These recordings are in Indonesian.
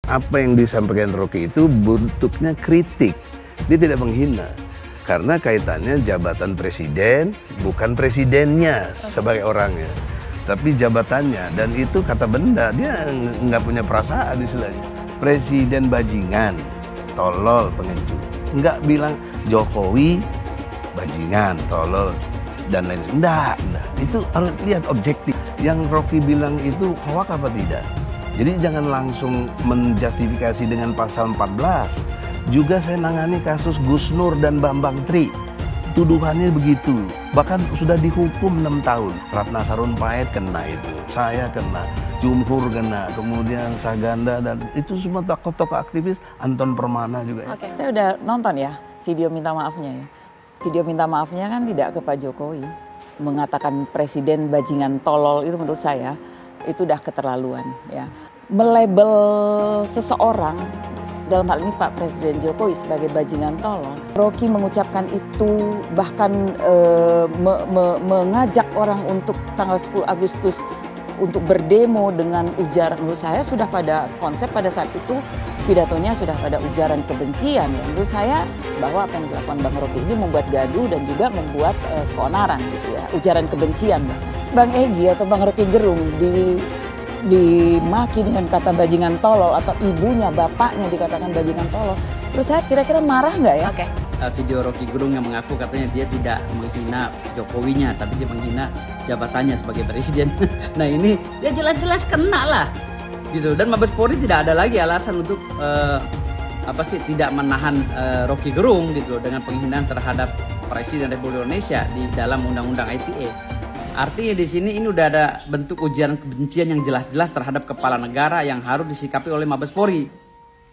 Apa yang disampaikan Rocky itu bentuknya kritik, dia tidak menghina. Karena kaitannya jabatan presiden, bukan presidennya sebagai orangnya, tapi jabatannya. Dan itu kata benda, dia nggak punya perasaan istilahnya. Presiden bajingan, tolol, pengecut. Nggak bilang Jokowi bajingan, tolol, dan lain sebagainya. Enggak. Itu harus lihat objektif. Yang Rocky bilang itu hoak apa tidak? Jadi jangan langsung menjustifikasi dengan pasal 14. Juga saya nangani kasus Gus Nur dan Bambang Tri. Tuduhannya begitu. Bahkan sudah dihukum 6 tahun. Ratna Sarumpait kena itu. Saya kena. Jumhur kena. Kemudian Saganda dan itu semua tokoh-tokoh aktivis. Anton Permana juga. Oke. Saya udah nonton ya video minta maafnya ya. Video minta maafnya kan tidak ke Pak Jokowi. Mengatakan presiden bajingan tolol itu menurut saya itu udah keterlaluan ya. Melabel seseorang, dalam hal ini Pak Presiden Jokowi sebagai bajingan tolol. Rocky mengucapkan itu bahkan mengajak orang untuk tanggal 10 Agustus untuk berdemo dengan ujaran, menurut saya sudah pada konsep pada saat itu pidatonya sudah pada ujaran kebencian ya. Menurut saya bahwa apa yang dilakukan Bang Rocky ini membuat gaduh dan juga membuat keonaran gitu ya, ujaran kebencian bahkan. Bang Egy atau Bang Rocky Gerung dimaki dengan kata bajingan tolol atau ibunya, bapaknya dikatakan bajingan tolol. Terus saya kira-kira marah nggak ya? Oke. Video Rocky Gerung yang mengaku katanya dia tidak menghina Jokowinya, tapi dia menghina jabatannya sebagai presiden. Nah ini ya jelas-jelas kena lah, gitu. Dan Mabes Polri tidak ada lagi alasan untuk tidak menahan Rocky Gerung gitu dengan penghinaan terhadap Presiden Republik Indonesia di dalam Undang-Undang ITE. Artinya di sini ini udah ada bentuk ujaran kebencian yang jelas-jelas terhadap kepala negara yang harus disikapi oleh Mabes Polri.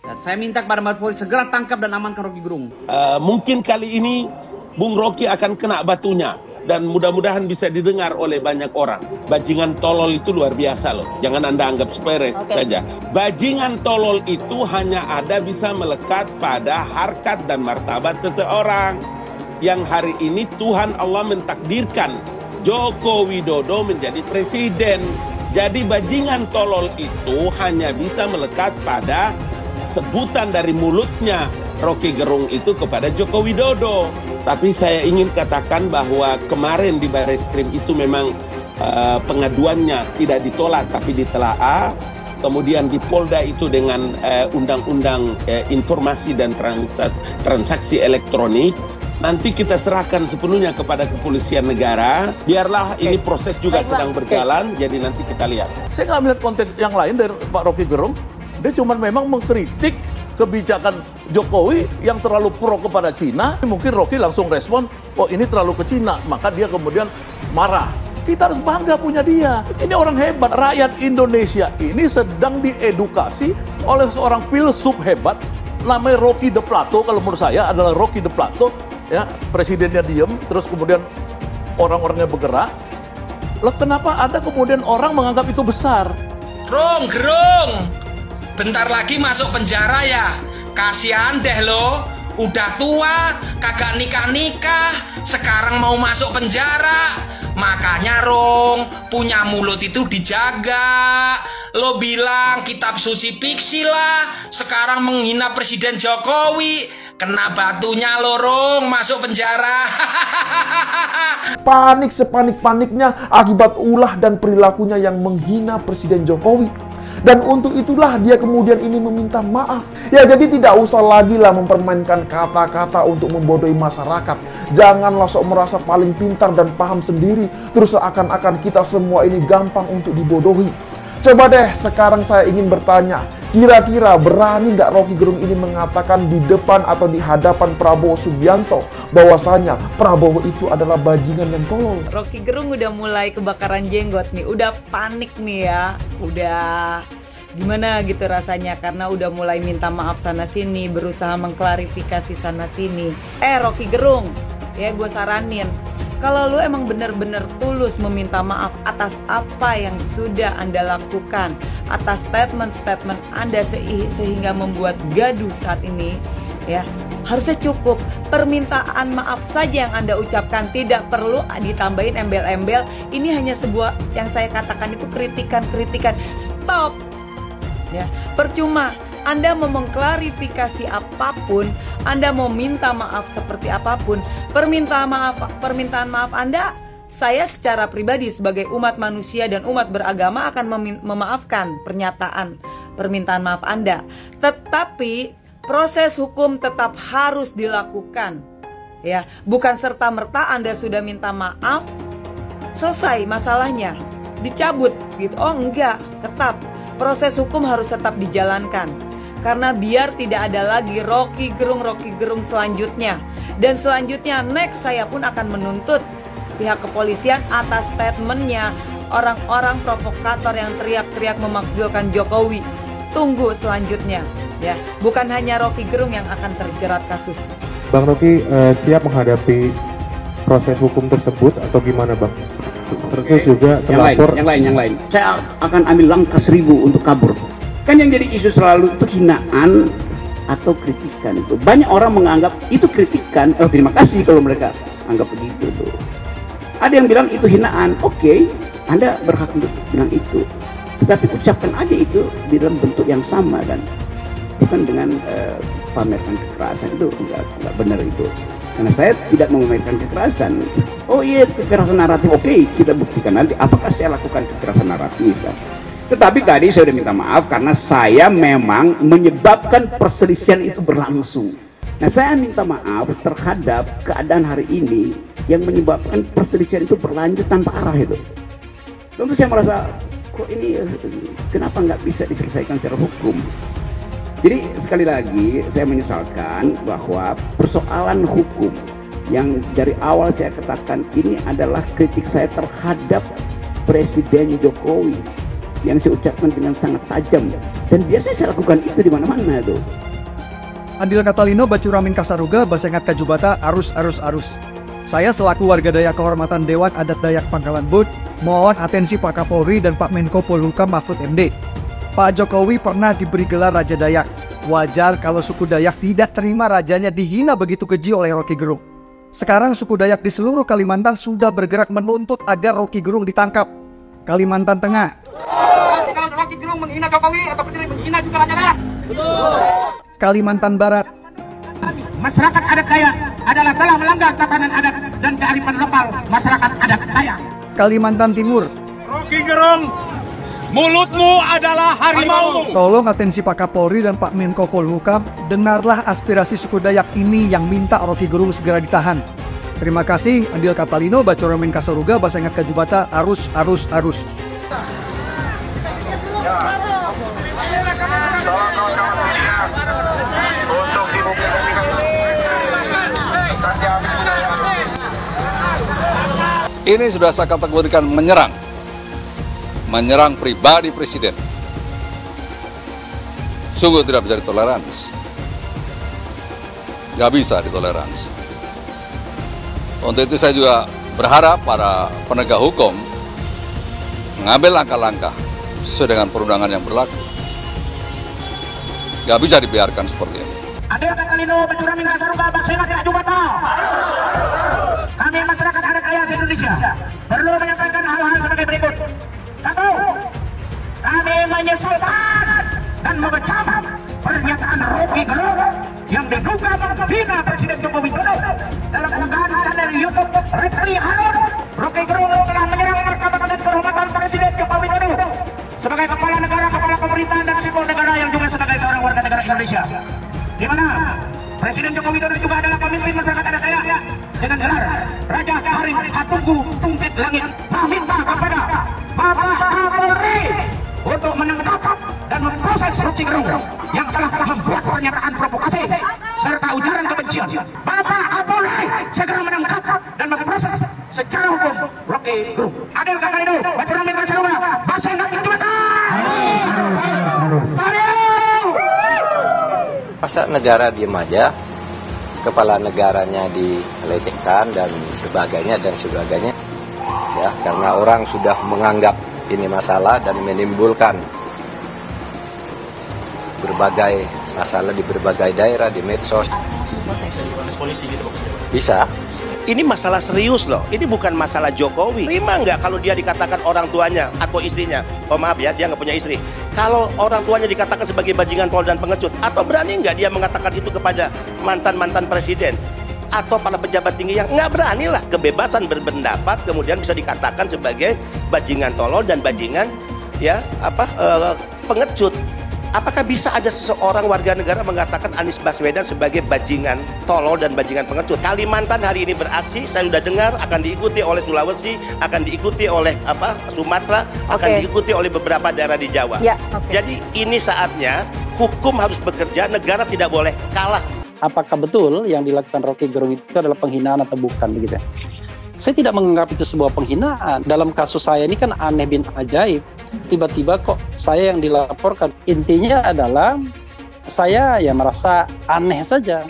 Dan saya minta kepada Mabes Polri segera tangkap dan amankan Rocky Gerung. Mungkin kali ini Bung Rocky akan kena batunya dan mudah-mudahan bisa didengar oleh banyak orang. Bajingan tolol itu luar biasa loh. Jangan Anda anggap sepele saja. Bajingan tolol itu hanya ada bisa melekat pada harkat dan martabat seseorang. Yang hari ini Tuhan Allah mentakdirkan Joko Widodo menjadi presiden. Jadi bajingan tolol itu hanya bisa melekat pada sebutan dari mulutnya Rocky Gerung itu kepada Joko Widodo. Tapi saya ingin katakan bahwa kemarin di Barreskrim itu memang pengaduannya tidak ditolak tapi ditelaah. Kemudian di Polda itu dengan Undang-Undang Informasi dan Transaksi Elektronik. Nanti kita serahkan sepenuhnya kepada kepolisian negara. Biarlah ini proses juga sedang berjalan, jadi nanti kita lihat. Saya nggak melihat konteks yang lain dari Pak Rocky Gerung. Dia cuma memang mengkritik kebijakan Jokowi yang terlalu pro kepada Cina. Mungkin Rocky langsung respon, oh ini terlalu ke Cina. Maka dia kemudian marah. Kita harus bangga punya dia. Ini orang hebat. Rakyat Indonesia ini sedang diedukasi oleh seorang filsuf hebat. Namanya Rocky de Plato, kalau menurut saya adalah Rocky de Plato. Ya, presidennya diem, terus kemudian orang-orangnya bergerak. Lah kenapa ada kemudian orang menganggap itu besar? Gerung, bentar lagi masuk penjara ya. Kasihan deh lo, udah tua, kagak nikah-nikah, sekarang mau masuk penjara. Makanya Rung, punya mulut itu dijaga. Lo bilang kitab suci fiksi lah, sekarang menghina Presiden Jokowi. Kena batunya lorong, masuk penjara. Panik sepanik-paniknya akibat ulah dan perilakunya yang menghina Presiden Jokowi. Dan untuk itulah dia kemudian ini meminta maaf. Ya jadi tidak usah lagi lah mempermainkan kata-kata untuk membodohi masyarakat. Janganlah sok merasa paling pintar dan paham sendiri. Terus seakan-akan kita semua ini gampang untuk dibodohi. Coba deh sekarang saya ingin bertanya, kira-kira berani nggak Rocky Gerung ini mengatakan di depan atau di hadapan Prabowo Subianto bahwasanya Prabowo itu adalah bajingan yang tolol? Rocky Gerung udah mulai kebakaran jenggot nih, udah panik nih ya, udah gimana gitu rasanya karena udah mulai minta maaf sana sini, berusaha mengklarifikasi sana sini. Rocky Gerung, ya gue saranin, kalau lu emang bener-bener tulus meminta maaf atas apa yang sudah Anda lakukan, atas statement-statement Anda sehingga membuat gaduh saat ini, ya harusnya cukup permintaan maaf saja yang Anda ucapkan, tidak perlu ditambahin embel-embel. Ini hanya sebuah yang saya katakan itu kritikan-kritikan. Stop. Ya, percuma Anda mau mengklarifikasi apapun, Anda mau minta maaf seperti apapun, permintaan maaf Anda, saya secara pribadi sebagai umat manusia dan umat beragama akan memaafkan permintaan maaf Anda. Tetapi proses hukum tetap harus dilakukan. Ya, bukan serta-merta Anda sudah minta maaf, selesai masalahnya, dicabut gitu. Oh enggak, tetap proses hukum harus tetap dijalankan. Karena biar tidak ada lagi Rocky Gerung selanjutnya. Dan selanjutnya next saya pun akan menuntut pihak kepolisian atas statementnya orang-orang provokator yang teriak-teriak memakzulkan Jokowi. Tunggu selanjutnya ya, bukan hanya Rocky Gerung yang akan terjerat kasus. Bang Rocky siap menghadapi proses hukum tersebut atau gimana Bang? Terus juga terlapor yang lain. Saya akan ambil langkah 1000 untuk kabur. Kan yang jadi isu selalu itu hinaan atau kritikan itu. Banyak orang menganggap itu kritikan. Oh terima kasih kalau mereka anggap begitu tuh. Ada yang bilang itu hinaan. Oke, Anda berhak untuk bilang itu. Tetapi ucapkan aja itu di dalam bentuk yang sama kan. Bukan dengan pamerkan kekerasan, itu enggak benar itu. Karena saya tidak memamerkan kekerasan. Oh iya, kekerasan naratif, oke, kita buktikan nanti apakah saya lakukan kekerasan naratif kan. Tetapi tadi saya sudah minta maaf karena saya memang menyebabkan perselisihan itu berlangsung. Nah, saya minta maaf terhadap keadaan hari ini yang menyebabkan perselisihan itu berlanjut tanpa arah itu. Tentu saya merasa kok ini kenapa nggak bisa diselesaikan secara hukum. Jadi sekali lagi saya menyesalkan bahwa persoalan hukum yang dari awal saya katakan ini adalah kritik saya terhadap Presiden Jokowi yang saya ucapkan dengan sangat tajam dan biasanya saya lakukan itu di mana-mana tuh. Andil Catalino, Bacuramin Kasaruga, Basengat Kajubata, arus. Saya selaku warga Dayak Kehormatan Dewan Adat Dayak Pangkalan Bud mohon atensi Pak Kapolri dan Pak Menko Polhukam Mahfud MD. Pak Jokowi pernah diberi gelar Raja Dayak. Wajar kalau suku Dayak tidak terima rajanya dihina begitu keji oleh Rocky Gerung. Sekarang suku Dayak di seluruh Kalimantan sudah bergerak menuntut agar Rocky Gerung ditangkap. Kalimantan Tengah. Kalau Rocky Gerung menghina Jokowi atau Presiden menghina juga Raja Dayak. Kalimantan Barat. Masyarakat adat Dayak adalah telah melanggar tatanan adat dan kearifan lokal masyarakat adat Dayak. Kalimantan Timur. Rocky Gerung, mulutmu adalah harimau. Tolong atensi Pak Kapolri dan Pak Menko Polhukam, dengarlah aspirasi suku Dayak ini yang minta Rocky Gerung segera ditahan. Terima kasih, Andil Catalino, Bacuramin Kasaruga, Basengat Kajubata, arus. Ini sudah saya kategorikan menyerang pribadi presiden. Sungguh tidak bisa ditoleransi. Nggak bisa ditoleransi. Untuk itu saya juga berharap para penegak hukum mengambil langkah-langkah sesuai dengan perundangan yang berlaku. Nggak bisa dibiarkan seperti ini. Andil Catalino, Bacuramin Kasaruga, Basengat Kajubata. Kami masyarakat adat Dayak Indonesia perlu menyampaikan hal-hal sebagai berikut. 1. Kami menyesalkan dan mengecam pernyataan Rocky Gerung yang diduga menghina Presiden Joko Widodo dalam unggahan channel YouTube Repli Harun. Rocky Gerung telah menyerang martabat dan kehormatan Presiden Joko Widodo sebagai kepala negara, kepala pemerintahan dan simbol negara yang juga sebagai seorang warga negara Indonesia. Di mana Presiden Joko Widodo juga adalah pemimpin masyarakat adat Dayak dengan gelar Raja Karim Hatunggu Tungkit Langit, meminta kepada Bapak Kapolri untuk menangkap dan memproses Rocky Gerung yang telah membuat pernyataan provokasi serta ujaran kebencian. Bapak Kapolri segera menangkap dan memproses secara hukum Rocky Gerung. Andil Catalino, Bacuramin Kasaruga, Basengat Kajubata. Masa negara diem aja, kepala negaranya dilecehkan dan sebagainya ya, karena orang sudah menganggap ini masalah dan menimbulkan berbagai masalah di berbagai daerah, di medsos. Bisa. Ini masalah serius loh, ini bukan masalah Jokowi. Terima nggak kalau dia dikatakan orang tuanya atau istrinya, oh maaf ya, dia nggak punya istri. Kalau orang tuanya dikatakan sebagai bajingan tolol dan pengecut, atau berani nggak dia mengatakan itu kepada mantan-mantan presiden? Atau para pejabat tinggi yang nggak berani lah, kebebasan berpendapat kemudian bisa dikatakan sebagai bajingan tolol dan bajingan pengecut. Apakah bisa ada seseorang warga negara mengatakan Anies Baswedan sebagai bajingan tolol dan bajingan pengecut? Kalimantan hari ini beraksi, saya sudah dengar akan diikuti oleh Sulawesi, akan diikuti oleh Sumatera, akan diikuti oleh beberapa daerah di Jawa. Jadi ini saatnya hukum harus bekerja, negara tidak boleh kalah. Apakah betul yang dilakukan Rocky Gerung itu adalah penghinaan atau bukan begitu? Saya tidak menganggap itu sebuah penghinaan. Dalam kasus saya ini kan aneh bin ajaib. Tiba-tiba kok saya yang dilaporkan. Intinya adalah saya ya merasa aneh saja.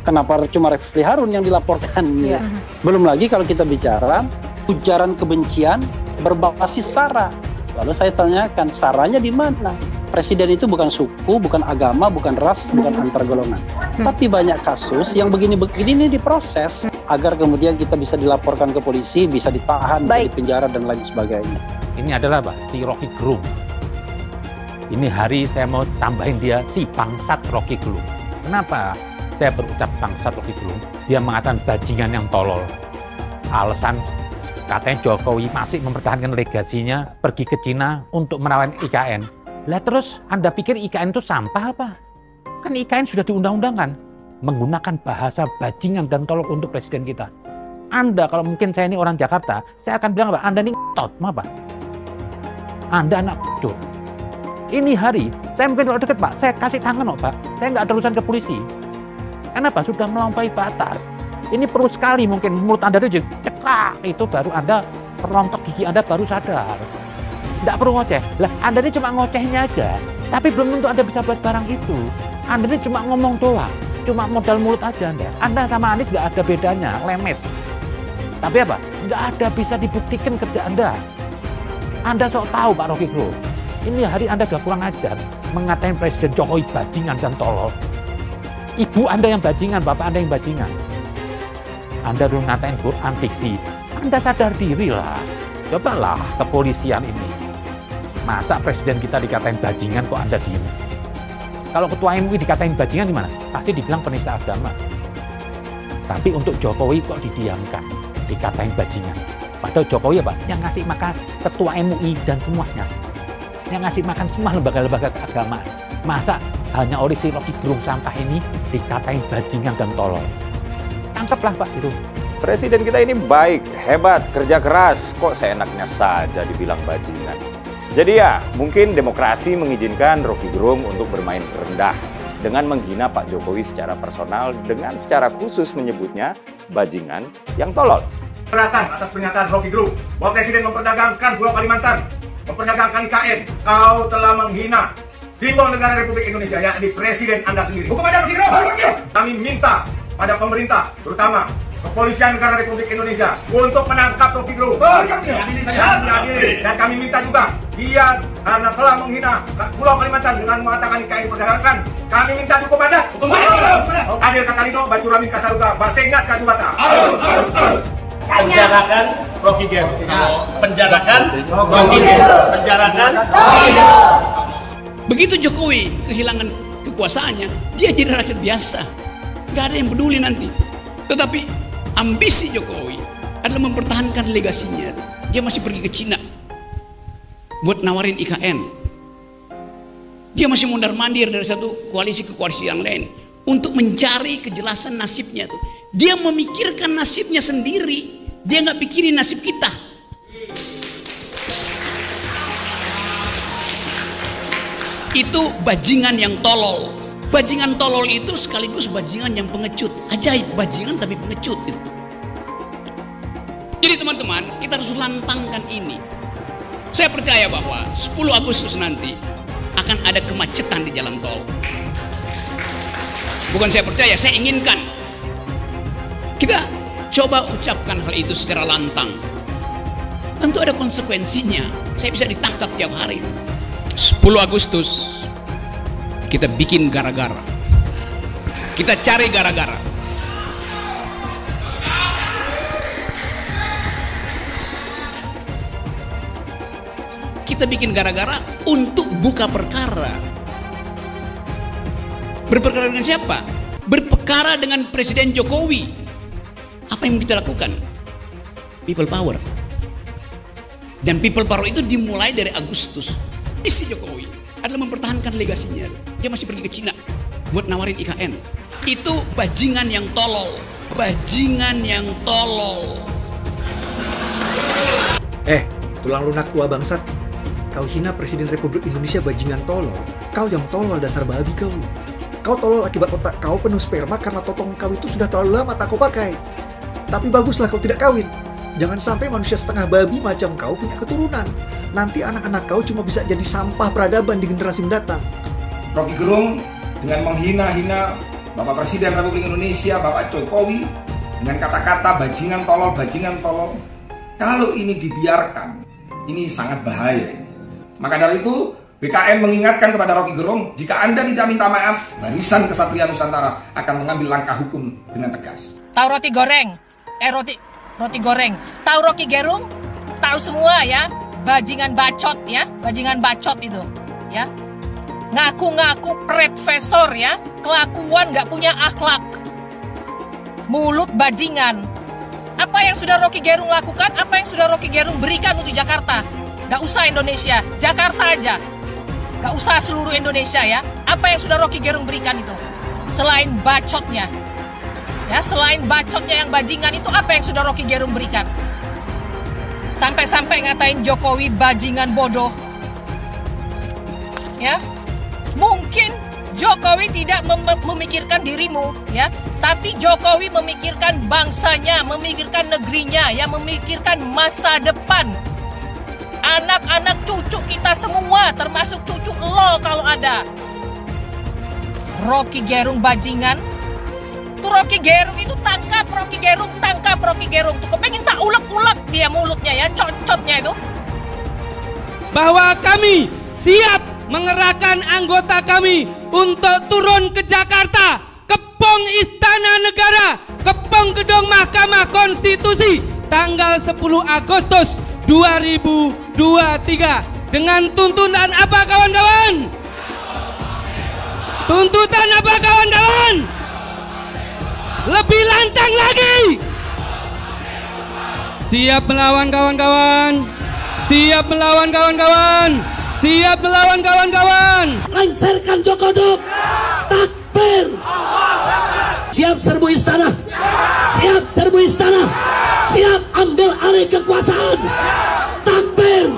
Kenapa cuma Refli Harun yang dilaporkan? Ya. Belum lagi kalau kita bicara ujaran kebencian berbasis SARA. Lalu saya tanyakan, SARA-nya di mana? Presiden itu bukan suku, bukan agama, bukan ras, bukan antar golongan. Tapi banyak kasus yang begini-begini ini diproses agar kemudian kita bisa dilaporkan ke polisi, bisa ditahan, bisa dipenjara dan lain sebagainya. Ini adalah si Rocky Gerung. Ini hari saya mau tambahin dia si bangsat Rocky Gerung. Kenapa saya berucap bangsat Rocky Gerung? Dia mengatakan bajingan yang tolol. Alasan katanya Jokowi masih mempertahankan legasinya pergi ke Cina untuk menawan IKN. Lah terus Anda pikir IKN itu sampah apa? Kan IKN sudah diundang-undangkan menggunakan bahasa bajingan dan tolol untuk presiden kita. Anda kalau mungkin saya ini orang Jakarta, saya akan bilang apa? Anda ini ngetot, apa? Anda anak kecil. Ini hari, saya mungkin kalau deket Pak, saya kasih tangan Pak. Saya nggak ada urusan ke polisi. Kenapa? Sudah melampaui batas. Ini perlu sekali mungkin mulut Anda itu ceklak, itu baru Anda rontok gigi Anda baru sadar. Nggak perlu ngoceh. Lah Anda ini cuma ngocehnya aja. Tapi belum tentu Anda bisa buat barang itu. Anda ini cuma ngomong doang. Cuma modal mulut aja Anda. Anda sama Anies nggak ada bedanya, lemes. Tapi apa? Nggak ada bisa dibuktikan kerja Anda. Anda sok tahu Pak Rocky Gerung. Ini hari Anda udah kurang ajar mengatain Presiden Jokowi bajingan dan tolol. Ibu Anda yang bajingan, Bapak Anda yang bajingan. Anda dulu ngatain Quran fiksi. Anda sadar diri lah. Cobalah kepolisian ini. Masa presiden kita dikatain bajingan kok Anda diem? Kalau ketua MUI dikatain bajingan gimana? Pasti dibilang penista agama. Tapi untuk Jokowi kok didiamkan, dikatain bajingan. Padahal Jokowi apa? Yang ngasih makan ketua MUI dan semuanya. Yang ngasih makan semua lembaga-lembaga keagamaan. Masa hanya oleh si Rocky Gerung sampah ini dikatain bajingan dan tolol? Tangkaplah Pak itu. Presiden kita ini baik, hebat, kerja keras, kok seenaknya saja dibilang bajingan. Jadi ya, mungkin demokrasi mengizinkan Rocky Gerung untuk bermain rendah dengan menghina Pak Jokowi secara personal, dengan secara khusus menyebutnya bajingan yang tolol. Keberatan atas pernyataan Rocky Gerung bahwa Presiden memperdagangkan Pulau Kalimantan, memperdagangkan IKN. Kau telah menghina simbol negara Republik Indonesia, yakni Presiden Anda sendiri. Hukum ada Rocky Gerung. Kami minta pada pemerintah, terutama Kepolisian Negara Republik Indonesia untuk menangkap Rocky Gerung. Dan kami minta juga dia karena telah menghina Pulau Kalimantan dengan mengatakan IKN diperdagangkan. Kami minta hukum adat. Adil Katalino, Bacuramin Kasaruga, Basengat Kajubata. Penjarakan Rocky Gerung. Penjarakan Rocky Gerung. Penjarakan Rocky Gerung. Begitu Jokowi kehilangan kekuasaannya, dia jadi rakyat biasa. Gak ada yang peduli nanti. Tetapi ambisi Jokowi adalah mempertahankan legasinya. Dia masih pergi ke Cina buat nawarin IKN. Dia masih mondar-mandir dari satu koalisi ke koalisi yang lain untuk mencari kejelasan nasibnya. Dia memikirkan nasibnya sendiri. Dia nggak pikirin nasib kita. Itu bajingan yang tolol. Bajingan tolol itu sekaligus bajingan yang pengecut. Ajaib, bajingan tapi pengecut itu. Jadi teman-teman, kita harus lantangkan ini. Saya percaya bahwa 10 Agustus nanti akan ada kemacetan di jalan tol. Bukan saya percaya, saya inginkan. Kita coba ucapkan hal itu secara lantang. Tentu ada konsekuensinya. Saya bisa ditangkap tiap hari. 10 Agustus kita bikin gara-gara. Kita cari gara-gara. kita bikin gara-gara untuk buka perkara. Berperkara dengan siapa? Berperkara dengan Presiden Jokowi. Apa yang kita lakukan? People power. Dan people power itu dimulai dari Agustus. Isi Jokowi adalah mempertahankan legasinya. Dia masih pergi ke Cina buat nawarin IKN. Itu bajingan yang tolol. Bajingan yang tolol. Tulang lunak tua bangsat. Kau hina Presiden Republik Indonesia bajingan tolol. Kau yang tolol dasar babi kau. Kau tolol akibat otak kau penuh sperma karena totong kau itu sudah terlalu lama tak kau pakai. Tapi baguslah kau tidak kawin. Jangan sampai manusia setengah babi macam kau punya keturunan. Nanti anak-anak kau cuma bisa jadi sampah peradaban di generasi mendatang. Rocky Gerung dengan menghina-hina Bapak Presiden Republik Indonesia, Bapak Jokowi, dengan kata-kata bajingan tolol, bajingan tolol. Kalau ini dibiarkan, ini sangat bahaya. Maka dari itu, BKN mengingatkan kepada Rocky Gerung, jika Anda tidak minta maaf, Barisan Kesatria Nusantara akan mengambil langkah hukum dengan tegas. Tahu roti goreng? Roti goreng. Tahu Rocky Gerung? Tahu semua ya, bajingan bacot ya, bajingan bacot itu, ya. Ngaku-ngaku profesor ya, kelakuan nggak punya akhlak. Mulut bajingan. Apa yang sudah Rocky Gerung lakukan? Apa yang sudah Rocky Gerung berikan untuk Jakarta? Gak usah Indonesia, Jakarta aja. Gak usah seluruh Indonesia ya. Apa yang sudah Rocky Gerung berikan itu? Selain bacotnya. Ya, selain bacotnya yang bajingan itu, apa yang sudah Rocky Gerung berikan? Sampai-sampai ngatain Jokowi bajingan bodoh. Ya. Mungkin Jokowi tidak memikirkan dirimu, ya, tapi Jokowi memikirkan bangsanya, memikirkan negerinya, ya, memikirkan masa depan. Anak-anak cucu kita semua, termasuk cucu lo kalau ada. Rocky Gerung bajingan. Tuh Rocky Gerung itu tangkap Rocky Gerung. Tuh kepengen tak ulek-ulek dia mulutnya ya, cocotnya itu. Bahwa kami siap mengerahkan anggota kami untuk turun ke Jakarta, kepung Istana Negara, kepung gedung Mahkamah Konstitusi tanggal 10 Agustus 2023 dengan tuntutan apa kawan-kawan? Tuntutan apa kawan-kawan? Lebih lantang lagi. Siap melawan kawan-kawan. Siap melawan kawan-kawan. Siap melawan kawan-kawan. Lancarkan Jokodok. Takbir. Siap serbu istana. Siap serbu istana. Siap ambil alih kekuasaan. Takbir.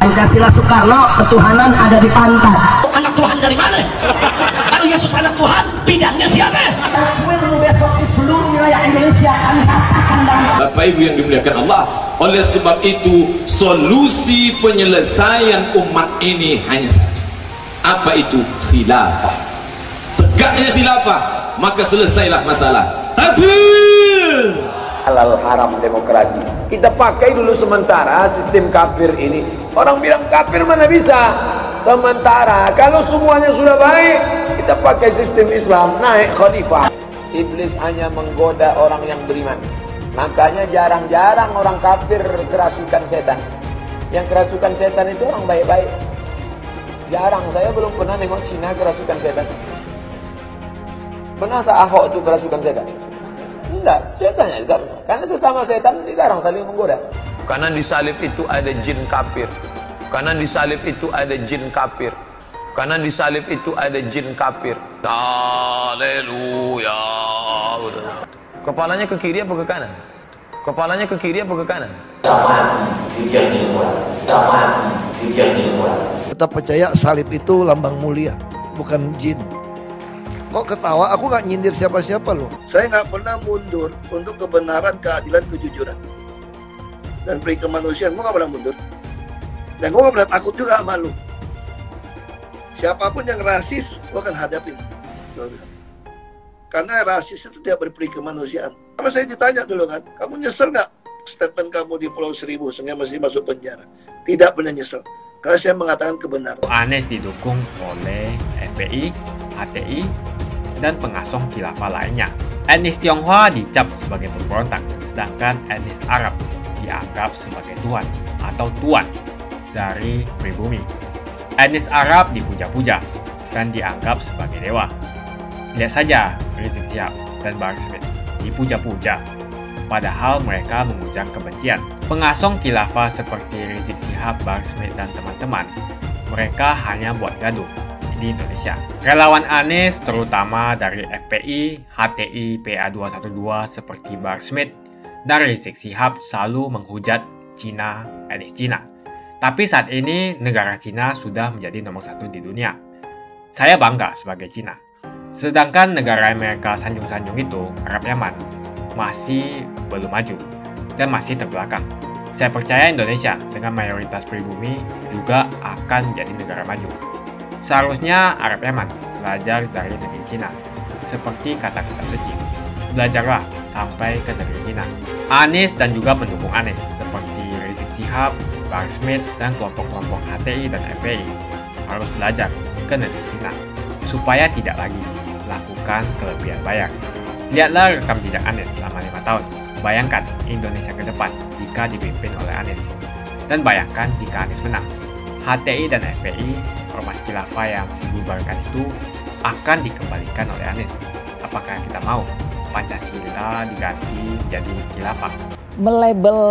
Pancasila Soekarno, ketuhanan ada di pantat. Anak Tuhan dari mana? Kalau Yesus anak Tuhan, bidangnya siapa? Takbir besok di seluruh wilayah Indonesia kami katakan dalam. Bapak Ibu yang dimuliakan Allah, oleh sebab itu solusi penyelesaian umat ini hanya satu. Apa itu? Khilafah. Tegaknya khilafah, maka selesailah masalah. Takbir. Halal haram demokrasi. Kita pakai dulu sementara sistem kafir ini. Orang bilang kafir mana bisa? Sementara kalau semuanya sudah baik, kita pakai sistem Islam, naik khalifah. Iblis hanya menggoda orang yang beriman. Makanya jarang-jarang orang kafir kerasukan setan. Yang kerasukan setan itu orang baik-baik. Jarang, saya belum pernah nengok Cina kerasukan setan. Pernah tak Ahok itu kerasukan setan? Enggak, setannya juga. Karena sesama setan dilarang saling menggoda. Karena di salib itu ada jin kafir. Karena di salib itu ada jin kafir. Karena di salib itu ada jin kafir. Haleluya. Kepalanya ke kiri apa ke kanan? Kepalanya ke kiri apa ke kanan? Tetap percaya salib itu lambang mulia, bukan jin. Kok ketawa? Aku nggak nyindir siapa-siapa loh. Saya nggak pernah mundur untuk kebenaran, keadilan, kejujuran, dan peri kemanusiaan. Gue nggak pernah mundur. Dan gue nggak pernah takut juga sama lu. Siapapun yang rasis, gue akan hadapin. Karena rasis itu tidak berperi kemanusiaan. Sama saya ditanya dulu kan, kamu nyesel nggak statement kamu di Pulau Seribu sehingga masih masuk penjara? Tidak pernah nyesel. Karena saya mengatakan kebenaran. Anies didukung oleh FPI, HTI, dan pengasong khilafah lainnya. Etnis Tionghoa dicap sebagai pemberontak, sedangkan etnis Arab dianggap sebagai tuan atau tuan. dari pribumi. Etnis Arab dipuja-puja dan dianggap sebagai dewa. Lihat saja Rizik Syihab dan Bahar Smith dipuja-puja, padahal mereka mengujang kebencian. Pengasong khilafah seperti Rizik Syihab, Bahar Smith, dan teman-teman, mereka hanya buat gaduh di Indonesia. Relawan Anies, terutama dari FPI, HTI, PA212 seperti Bahar Smith dan Rizik Syihab selalu menghujat Cina, etnis Cina. Tapi saat ini negara Cina sudah menjadi nomor 1 di dunia. Saya bangga sebagai Cina. Sedangkan negara Amerika sanjung-sanjung itu, Arab Yaman, masih belum maju dan masih terbelakang. Saya percaya Indonesia dengan mayoritas pribumi juga akan menjadi negara maju. Seharusnya Arab Yaman belajar dari negeri Cina, seperti kata kitab suci. Belajarlah sampai ke negeri Cina. Anies dan juga pendukung Anies, seperti Rizik Syihab, Bahar Smith, dan kelompok-kelompok HTI dan FPI harus belajar ke negeri Cina, supaya tidak lagi melakukan kelebihan bayar. Lihatlah rekam jejak Anies selama 5 tahun. Bayangkan Indonesia ke depan jika dipimpin oleh Anies. Dan bayangkan jika Anies menang. HTI dan FPI, ormas khilafah yang dibubarkan itu akan dikembalikan oleh Anies. Apakah kita mau Pancasila diganti menjadi khilafah? Melabel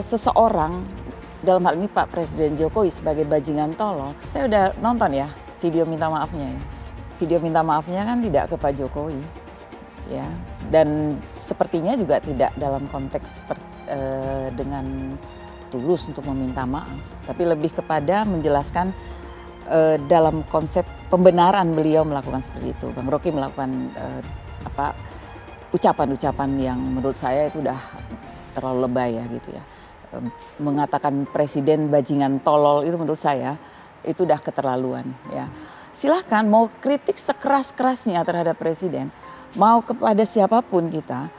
seseorang, dalam hal ini Pak Presiden Jokowi, sebagai bajingan tolol, saya udah nonton ya video minta maafnya ya. Video minta maafnya kan tidak ke Pak Jokowi, ya, dan sepertinya juga tidak dalam konteks dengan tulus untuk meminta maaf, tapi lebih kepada menjelaskan dalam konsep pembenaran beliau melakukan seperti itu. Bang Rocky melakukan ucapan-ucapan yang menurut saya itu udah terlalu lebay ya gitu ya. Mengatakan presiden bajingan tolol itu menurut saya itu udah keterlaluan ya. Silahkan mau kritik sekeras-kerasnya terhadap presiden, mau kepada siapapun kita,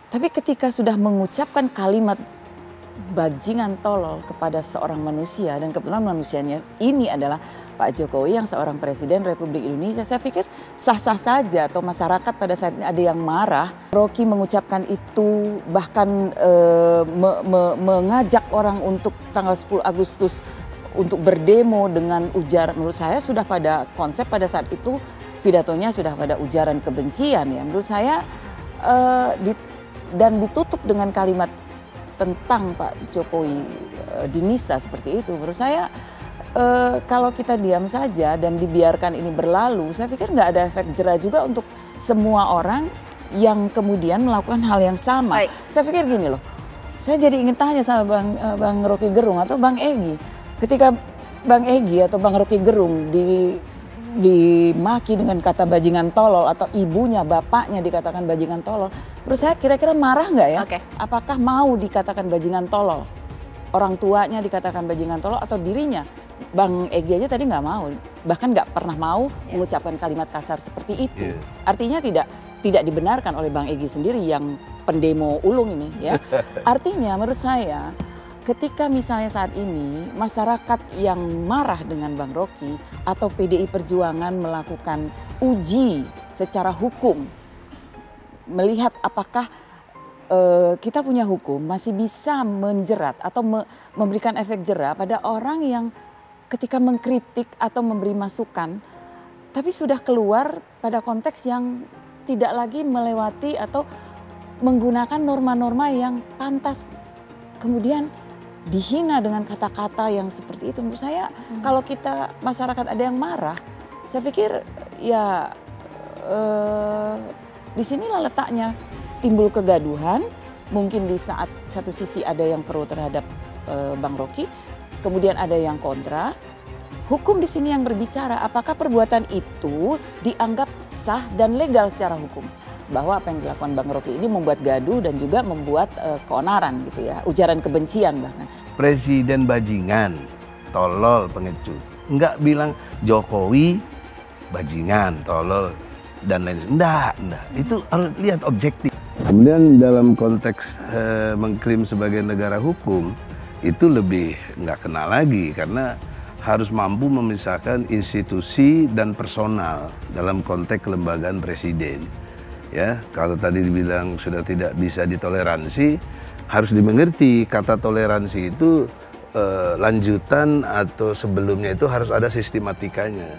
tapi ketika sudah mengucapkan kalimat bajingan tolol kepada seorang manusia, dan kebetulan manusianya ini adalah Pak Jokowi yang seorang presiden Republik Indonesia, saya pikir sah-sah saja. Atau masyarakat pada saat ini ada yang marah, Rocky mengucapkan itu, bahkan mengajak orang untuk tanggal 10 Agustus untuk berdemo dengan ujaran, menurut saya sudah pada konsep pada saat itu pidatonya sudah pada ujaran kebencian ya. Menurut saya dan ditutup dengan kalimat tentang Pak Jokowi dinista seperti itu. Menurut saya kalau kita diam saja dan dibiarkan ini berlalu, saya pikir nggak ada efek jera juga untuk semua orang yang kemudian melakukan hal yang sama. Baik. Saya pikir gini loh, saya jadi ingin tanya sama Bang Rocky Gerung atau Bang Egy. Ketika Bang Egy atau Bang Rocky Gerung dimaki dengan kata bajingan tolol, atau ibunya, bapaknya dikatakan bajingan tolol, terus saya kira-kira marah nggak ya? Okay. Apakah mau dikatakan bajingan tolol? Orang tuanya dikatakan bajingan tolol atau dirinya? Bang Egy aja tadi nggak mau, bahkan nggak pernah mau mengucapkan kalimat kasar seperti itu. Artinya tidak dibenarkan oleh Bang Egy sendiri yang pendemo ulung ini ya. Artinya menurut saya, ketika misalnya saat ini masyarakat yang marah dengan Bang Rocky atau PDI Perjuangan melakukan uji secara hukum, melihat apakah kita punya hukum masih bisa menjerat atau memberikan efek jera pada orang yang ketika mengkritik atau memberi masukan, tapi sudah keluar pada konteks yang tidak lagi melewati atau menggunakan norma-norma yang pantas, kemudian dihina dengan kata-kata yang seperti itu. Menurut saya kalau kita masyarakat ada yang marah, saya pikir ya di sinilah letaknya timbul kegaduhan. Mungkin di saat satu sisi ada yang pro terhadap Bang Rocky, kemudian ada yang kontra. Hukum di sini yang berbicara apakah perbuatan itu dianggap sah dan legal secara hukum. Bahwa apa yang dilakukan Bang Rocky ini membuat gaduh dan juga membuat keonaran gitu ya, ujaran kebencian bahkan. Presiden bajingan, tolol, pengecut. Enggak bilang Jokowi bajingan, tolol dan lain sebagainya. Enggak. Itu harus lihat objektif. Kemudian dalam konteks mengklaim sebagai negara hukum itu lebih nggak kena lagi karena harus mampu memisahkan institusi dan personal dalam konteks kelembagaan presiden. Ya, kalau tadi dibilang sudah tidak bisa ditoleransi, harus dimengerti kata toleransi itu lanjutan atau sebelumnya itu harus ada sistematikanya.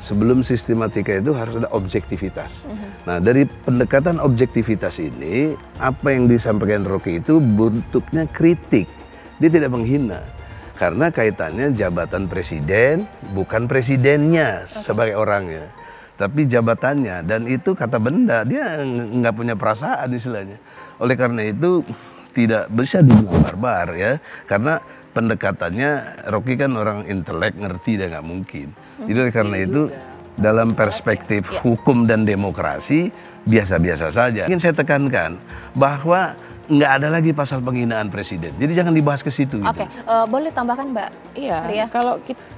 Sebelum sistematika itu harus ada objektivitas. Nah, dari pendekatan objektivitas ini, apa yang disampaikan Rocky itu bentuknya kritik. Dia tidak menghina. Karena kaitannya jabatan presiden, bukan presidennya sebagai orangnya. Tapi jabatannya. Dan itu kata benda, dia nggak punya perasaan istilahnya. Oleh karena itu, tidak bisa dibilang barbar ya. Karena pendekatannya, Rocky kan orang intelek, ngerti dan nggak mungkin. Jadi oleh karena itu, dalam perspektif hukum dan demokrasi, biasa-biasa saja. Ingin saya tekankan bahwa nggak ada lagi pasal penghinaan presiden. Jadi jangan dibahas ke situ. Oke, boleh tambahkan Mbak? Iya,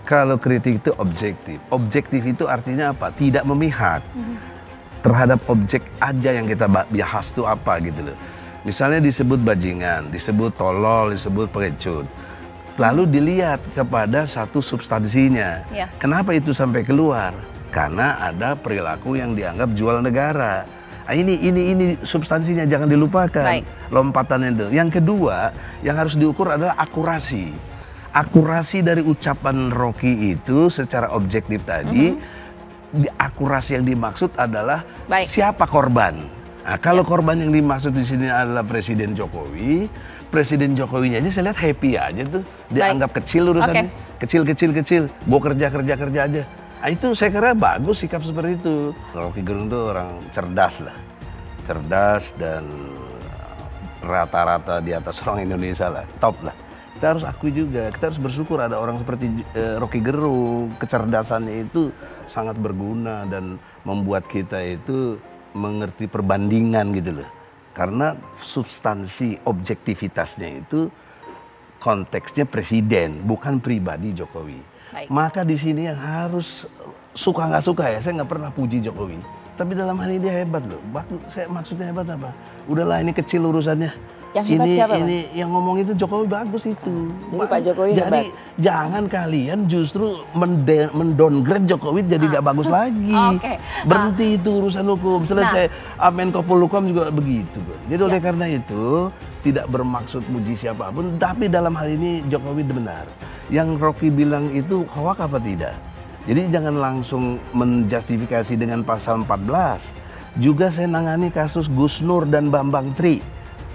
kalau kritik itu objektif. Objektif itu artinya apa? Tidak memihak terhadap objek aja yang kita bahas itu apa gitu loh. Misalnya disebut bajingan, disebut tolol, disebut pengecut. Lalu dilihat kepada satu substansinya. Kenapa itu sampai keluar? Karena ada perilaku yang dianggap jual negara. Ini substansinya, jangan dilupakan. Lompatannya itu. Yang kedua, yang harus diukur adalah akurasi. Akurasi dari ucapan Rocky itu secara objektif tadi, akurasi yang dimaksud adalah siapa korban. Nah, kalau korban yang dimaksud di sini adalah Presiden Jokowi, Presiden Jokowinya aja saya lihat happy aja tuh. Dia anggap kecil urusannya. Kecil. Gua kerja aja. Nah, itu saya kira bagus sikap seperti itu. Rocky Gerung itu orang cerdas lah. Cerdas dan rata-rata di atas orang Indonesia lah. Top lah. Kita harus akui juga. Kita harus bersyukur ada orang seperti Rocky Gerung. Kecerdasannya itu sangat berguna dan membuat kita itu mengerti perbandingan gitu loh. Karena substansi objektivitasnya itu konteksnya presiden, bukan pribadi Jokowi. Maka di sini yang harus suka nggak suka ya, saya nggak pernah puji Jokowi. Tapi dalam hal ini dia hebat loh. Saya maksudnya hebat apa? Udahlah ini kecil urusannya. Yang hebat siapa? Ini yang ngomong itu Jokowi bagus itu. Jadi Pak Jokowi hebat. Jadi jangan kalian justru mendowngrade Jokowi jadi nggak bagus lagi. Berhenti itu urusan hukum. Selesai. Menko Polhukam juga begitu. Jadi oleh karena itu tidak bermaksud muji siapapun. Tapi dalam hal ini Jokowi benar. Yang Rocky bilang itu hoak apa tidak? Jadi jangan langsung menjustifikasi dengan pasal 14. Juga saya nangani kasus Gus Nur dan Bambang Tri.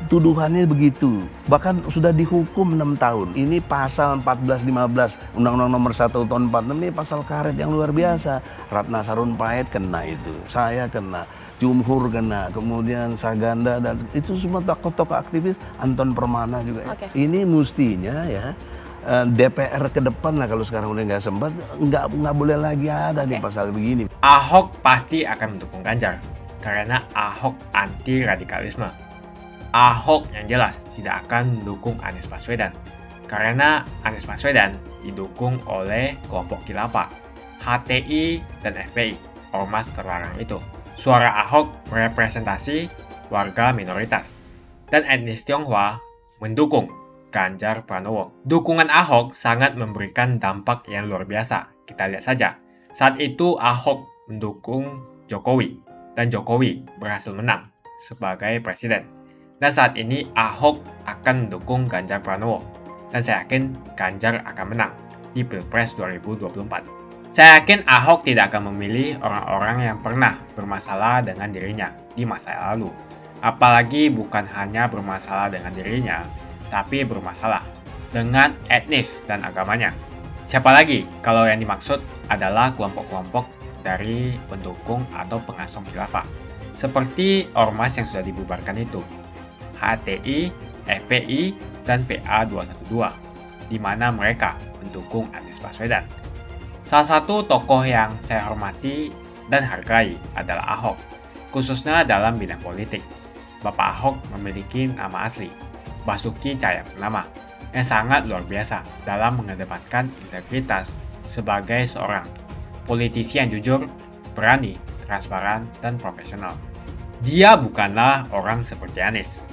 Tuduhannya begitu, bahkan sudah dihukum 6 tahun. Ini pasal 14-15 Undang-Undang Nomor 1 Tahun 46 ini pasal karet yang luar biasa. Ratna Sarumpait kena itu, saya kena, Jumhur kena, kemudian Saganda dan itu semua tokoh-tokoh aktivis, Anton Permana juga. Ini mestinya ya DPR ke depan lah kalau sekarang udah nggak sempat, nggak boleh lagi ada di pasal begini. Ahok pasti akan mendukung Ganjar karena Ahok anti radikalisme. Ahok yang jelas tidak akan mendukung Anies Baswedan karena Anies Baswedan didukung oleh kelompok khilafah, HTI dan FPI, ormas terlarang itu. Suara Ahok merepresentasi warga minoritas dan etnis Tionghoa mendukung Ganjar Pranowo. Dukungan Ahok sangat memberikan dampak yang luar biasa. Kita lihat saja. Saat itu Ahok mendukung Jokowi dan Jokowi berhasil menang sebagai presiden. Dan saat ini Ahok akan mendukung Ganjar Pranowo. Dan saya yakin Ganjar akan menang di Pilpres 2024. Saya yakin Ahok tidak akan memilih orang-orang yang pernah bermasalah dengan dirinya di masa lalu. Apalagi bukan hanya bermasalah dengan dirinya, tapi bermasalah dengan etnis dan agamanya. Siapa lagi kalau yang dimaksud adalah kelompok-kelompok dari pendukung atau pengasong khilafah. Seperti ormas yang sudah dibubarkan itu. HTI, FPI, dan PA212, di mana mereka mendukung Anies Baswedan. Salah satu tokoh yang saya hormati dan hargai adalah Ahok, khususnya dalam bidang politik. Bapak Ahok memiliki nama asli, Basuki Cahayapurnama, yang sangat luar biasa dalam mengedepankan integritas sebagai seorang politisi yang jujur, berani, transparan, dan profesional. Dia bukanlah orang seperti Anies.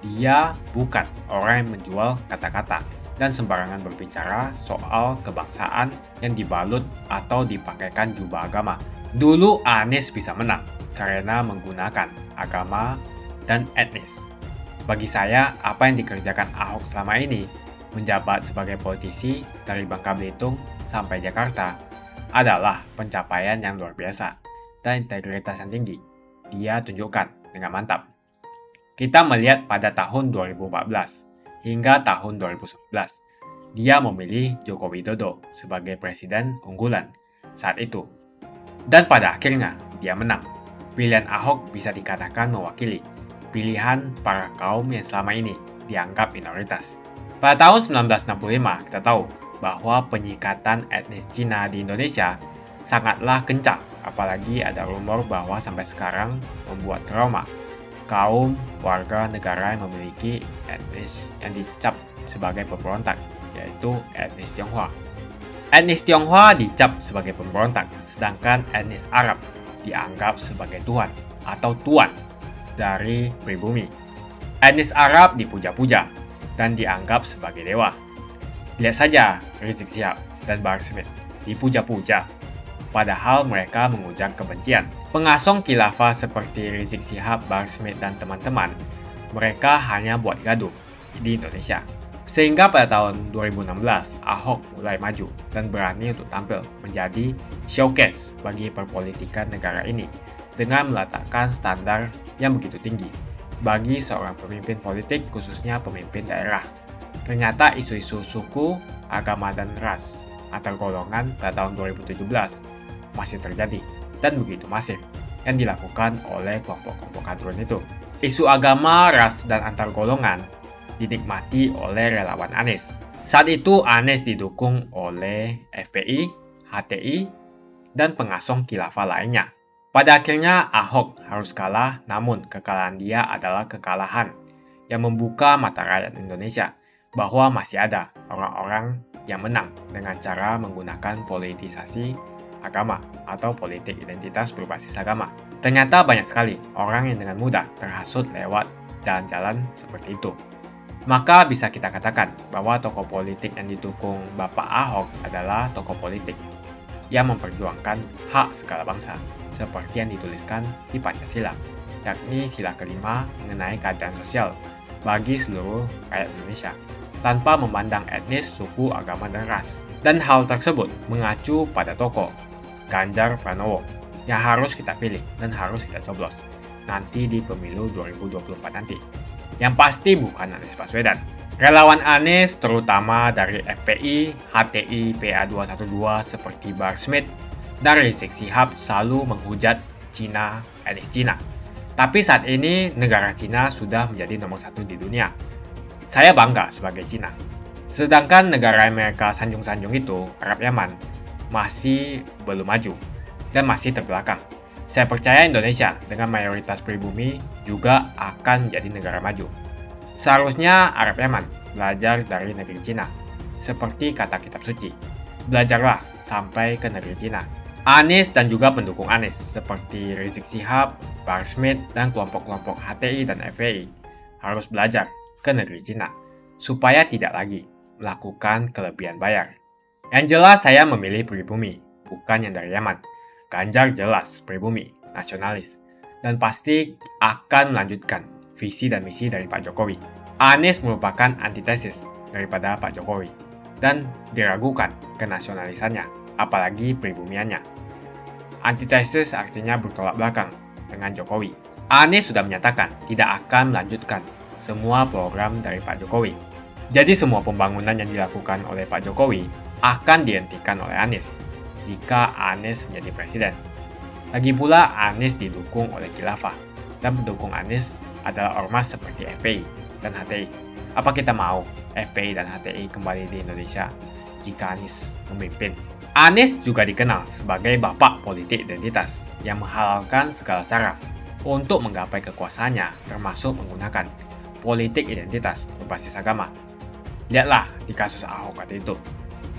Dia bukan orang yang menjual kata-kata dan sembarangan berbicara soal kebangsaan yang dibalut atau dipakaikan jubah agama. Dulu Anies bisa menang karena menggunakan agama dan etnis. Bagi saya, apa yang dikerjakan Ahok selama ini menjabat sebagai politisi dari Bangka Belitung sampai Jakarta adalah pencapaian yang luar biasa dan integritas yang tinggi. Dia tunjukkan dengan mantap. Kita melihat pada tahun 2014 hingga tahun 2019, dia memilih Joko Widodo sebagai presiden unggulan saat itu. Dan pada akhirnya, dia menang. Pilihan Ahok bisa dikatakan mewakili pilihan para kaum yang selama ini dianggap minoritas. Pada tahun 1965, kita tahu bahwa penyikatan etnis Cina di Indonesia sangatlah kencang, apalagi ada rumor bahwa sampai sekarang membuat trauma kaum warga negara yang memiliki etnis yang dicap sebagai pemberontak, yaitu etnis Tionghoa. Etnis Tionghoa dicap sebagai pemberontak, sedangkan etnis Arab dianggap sebagai tuan atau tuan dari pribumi. Etnis Arab dipuja-puja dan dianggap sebagai dewa. Lihat saja Rizik Syihab dan Bahar Smith dipuja-puja, padahal mereka mengujar kebencian. Pengasong khilafah seperti Rizik Syihab, Bahar Smith, dan teman-teman, mereka hanya buat gaduh di Indonesia. Sehingga pada tahun 2016, Ahok mulai maju dan berani untuk tampil menjadi showcase bagi perpolitikan negara ini dengan meletakkan standar yang begitu tinggi bagi seorang pemimpin politik, khususnya pemimpin daerah. Ternyata isu-isu suku, agama, dan ras antar golongan pada tahun 2017 masih terjadi dan begitu masif yang dilakukan oleh kelompok-kelompok hadron itu. Isu agama, ras, dan antar golongan dinikmati oleh relawan Anies. Saat itu Anies didukung oleh FPI, HTI, dan pengasong khilafah lainnya. Pada akhirnya Ahok harus kalah, namun kekalahan dia adalah kekalahan yang membuka mata rakyat Indonesia bahwa masih ada orang-orang yang menang dengan cara menggunakan politisasi agama atau politik identitas berbasis agama. Ternyata banyak sekali orang yang dengan mudah terhasut lewat jalan-jalan seperti itu. Maka bisa kita katakan bahwa tokoh politik yang didukung Bapak Ahok adalah tokoh politik yang memperjuangkan hak segala bangsa, seperti yang dituliskan di Pancasila, yakni sila kelima mengenai keadilan sosial bagi seluruh rakyat Indonesia, tanpa memandang etnis, suku, agama, dan ras. Dan hal tersebut mengacu pada tokoh Ganjar Pranowo yang harus kita pilih dan harus kita coblos nanti di pemilu 2024 nanti. Yang pasti bukan Anies Baswedan. Relawan Anies terutama dari FPI, HTI, PA212 seperti Bahar Smith dan Rizik Syihab selalu menghujat Cina, etnis Cina. Tapi saat ini negara Cina sudah menjadi nomor 1 di dunia. Saya bangga sebagai Cina. Sedangkan negara Amerika sanjung-sanjung itu, Arab Yaman, masih belum maju dan masih terbelakang. Saya percaya Indonesia dengan mayoritas pribumi juga akan menjadi negara maju. Seharusnya Arab Yaman belajar dari negeri Cina. Seperti kata kitab suci, belajarlah sampai ke negeri Cina. Anies dan juga pendukung Anies seperti Rizik Syihab, Bahar Smith, dan kelompok-kelompok HTI dan FPI harus belajar ke negeri Cina supaya tidak lagi melakukan kelebihan bayar. Yang jelas saya memilih pribumi, bukan yang dari Yaman. Ganjar jelas pribumi, nasionalis, dan pasti akan melanjutkan visi dan misi dari Pak Jokowi. Anies merupakan antitesis daripada Pak Jokowi dan diragukan kenasionalisannya, apalagi pribumiannya. Antitesis artinya bertolak belakang dengan Jokowi. Anies sudah menyatakan tidak akan melanjutkan semua program dari Pak Jokowi. Jadi semua pembangunan yang dilakukan oleh Pak Jokowi akan dihentikan oleh Anies jika Anies menjadi presiden. Lagi pula Anies didukung oleh khilafah dan pendukung Anies adalah ormas seperti FPI dan HTI. Apa kita mau FPI dan HTI kembali di Indonesia jika Anies memimpin? Anies juga dikenal sebagai bapak politik identitas yang menghalalkan segala cara untuk menggapai kekuasaannya, termasuk menggunakan politik identitas berbasis agama. Lihatlah di kasus Ahok waktu itu.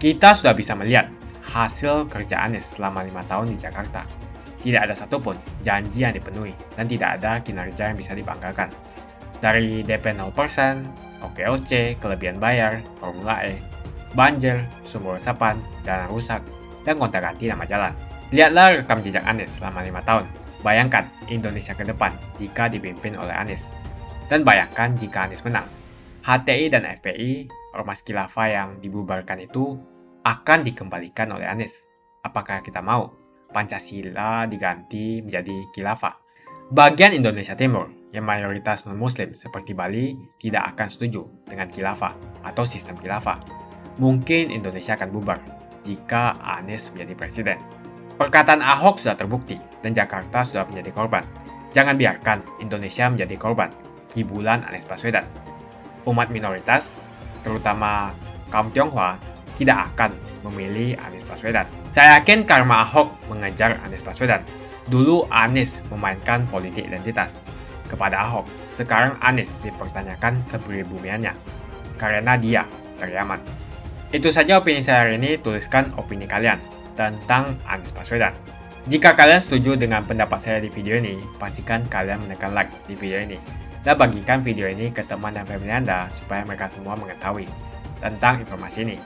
Kita sudah bisa melihat hasil kerja Anies selama 5 tahun di Jakarta. Tidak ada satupun janji yang dipenuhi dan tidak ada kinerja yang bisa dibanggakan. Dari DP 0%, OKOC, kelebihan bayar, Formula E, banjir, sumber resapan, jalan rusak, dan gonta-ganti nama jalan. Lihatlah rekam jejak Anies selama 5 tahun. Bayangkan Indonesia ke depan jika dipimpin oleh Anies. Dan bayangkan jika Anies menang. HTI dan FPI ormas khilafah yang dibubarkan itu akan dikembalikan oleh Anies. Apakah kita mau Pancasila diganti menjadi khilafah? Bagian Indonesia Timur yang mayoritas non-muslim seperti Bali tidak akan setuju dengan khilafah atau sistem khilafah. Mungkin Indonesia akan bubar jika Anies menjadi presiden. Perkataan Ahok sudah terbukti dan Jakarta sudah menjadi korban. Jangan biarkan Indonesia menjadi korban kibulan Anies Baswedan. Umat minoritas, terutama kaum Tionghoa, tidak akan memilih Anies Baswedan. Saya yakin karma Ahok mengejar Anies Baswedan. Dulu Anies memainkan politik identitas kepada Ahok. Sekarang Anies dipertanyakan kepribumiannya karena dia teriaman. Itu saja opini saya hari ini. Tuliskan opini kalian tentang Anies Baswedan. Jika kalian setuju dengan pendapat saya di video ini, pastikan kalian menekan like di video ini dan bagikan video ini ke teman dan family Anda supaya mereka semua mengetahui tentang informasi ini.